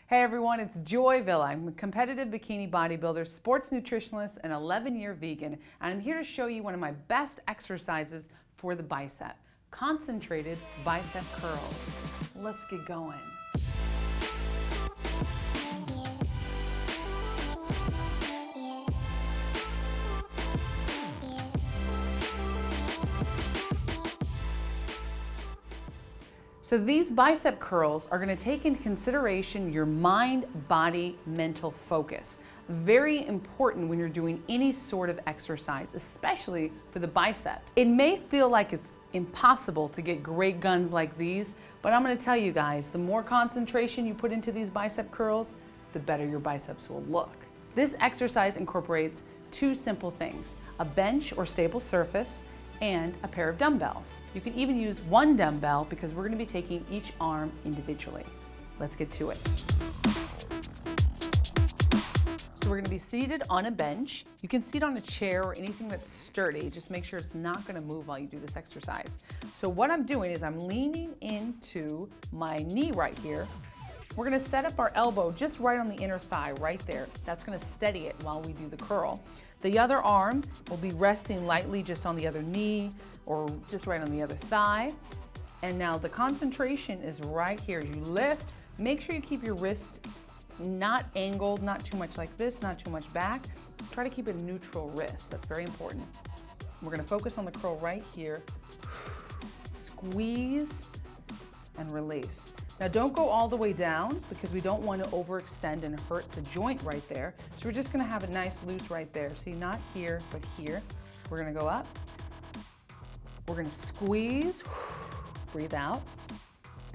Hey everyone, it's Joyville. I'm a competitive bikini bodybuilder, sports nutritionist, and 11-year vegan. And I'm here to show you one of my best exercises for the bicep, concentrated bicep curls. Let's get going. So these bicep curls are going to take into consideration your mind, body, mental focus. Very important when you're doing any sort of exercise, especially for the biceps. It may feel like it's impossible to get great guns like these, but I'm going to tell you guys, the more concentration you put into these bicep curls, the better your biceps will look. This exercise incorporates two simple things: a bench or stable surface and a pair of dumbbells. You can even use one dumbbell because we're going to be taking each arm individually. Let's get to it. So we're going to be seated on a bench. You can sit on a chair or anything that's sturdy. Just make sure it's not going to move while you do this exercise. So what I'm doing is I'm leaning into my knee right here. We're going to set up our elbow just right on the inner thigh, right there. That's going to steady it while we do the curl. The other arm will be resting lightly just on the other knee or just right on the other thigh. And now the concentration is right here. As you lift, make sure you keep your wrist not angled, not too much like this, not too much back. Try to keep a neutral wrist. That's very important. We're going to focus on the curl right here. Squeeze and release. Now don't go all the way down because we don't want to overextend and hurt the joint right there. So we're just going to have a nice loose right there. See, not here, but here. We're going to go up. We're going to squeeze, breathe out,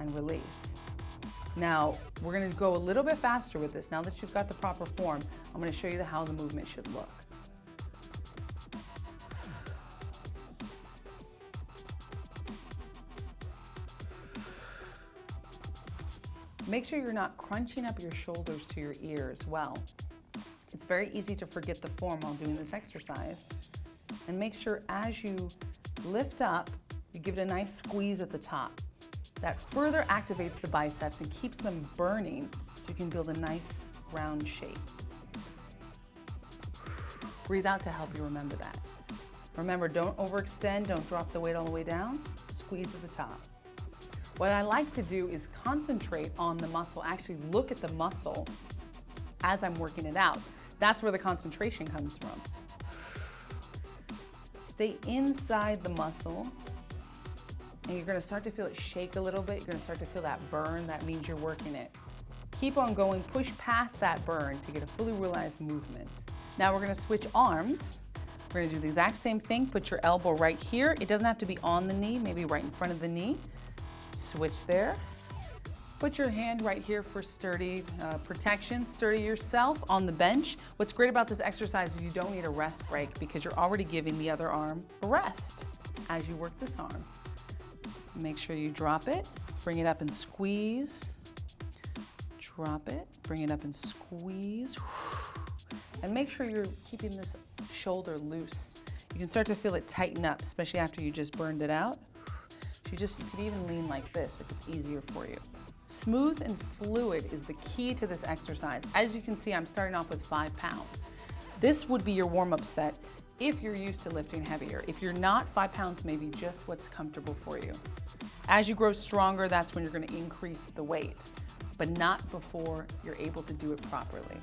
and release. Now we're going to go a little bit faster with this. Now that you've got the proper form, I'm going to show you how the movement should look. Make sure you're not crunching up your shoulders to your ear as well. It's very easy to forget the form while doing this exercise. And make sure as you lift up, you give it a nice squeeze at the top. That further activates the biceps and keeps them burning so you can build a nice round shape. Breathe out to help you remember that. Remember, don't overextend, don't drop the weight all the way down, squeeze at the top. What I like to do is concentrate on the muscle, actually look at the muscle as I'm working it out. That's where the concentration comes from. Stay inside the muscle, and you're gonna start to feel it shake a little bit. You're gonna start to feel that burn. That means you're working it. Keep on going, push past that burn to get a fully realized movement. Now we're gonna switch arms. We're gonna do the exact same thing. Put your elbow right here. It doesn't have to be on the knee, maybe right in front of the knee. Switch there. Put your hand right here for sturdy protection. Sturdy yourself on the bench. What's great about this exercise is you don't need a rest break because you're already giving the other arm a rest as you work this arm. Make sure you drop it, bring it up and squeeze. Drop it, bring it up and squeeze. And make sure you're keeping this shoulder loose. You can start to feel it tighten up, especially after you just burned it out. You could even lean like this if it's easier for you. Smooth and fluid is the key to this exercise. As you can see, I'm starting off with 5 pounds. This would be your warm-up set if you're used to lifting heavier. If you're not, 5 pounds may be just what's comfortable for you. As you grow stronger, that's when you're going to increase the weight, but not before you're able to do it properly.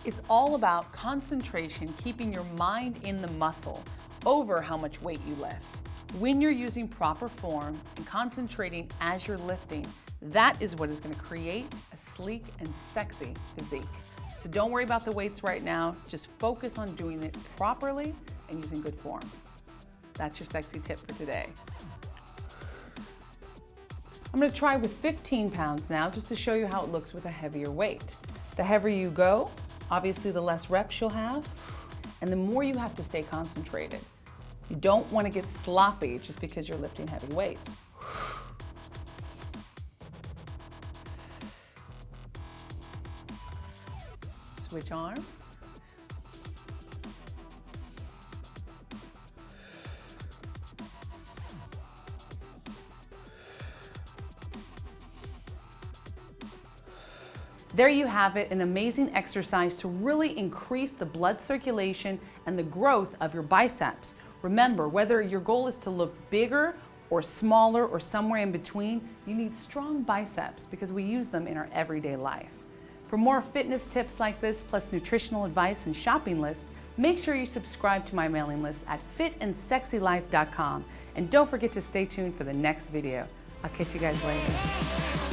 It's all about concentration, keeping your mind in the muscle over how much weight you lift. When you're using proper form and concentrating as you're lifting, that is what is going to create a sleek and sexy physique. So don't worry about the weights right now. Just focus on doing it properly and using good form. That's your sexy tip for today. I'm going to try with 15 pounds now just to show you how it looks with a heavier weight. The heavier you go, obviously the less reps you'll have, and the more you have to stay concentrated. You don't want to get sloppy just because you're lifting heavy weights. Switch arms. There you have it, an amazing exercise to really increase the blood circulation and the growth of your biceps. Remember, whether your goal is to look bigger or smaller or somewhere in between, you need strong biceps because we use them in our everyday life. For more fitness tips like this, plus nutritional advice and shopping lists, make sure you subscribe to my mailing list at fitandsexylife.com. And don't forget to stay tuned for the next video. I'll catch you guys later.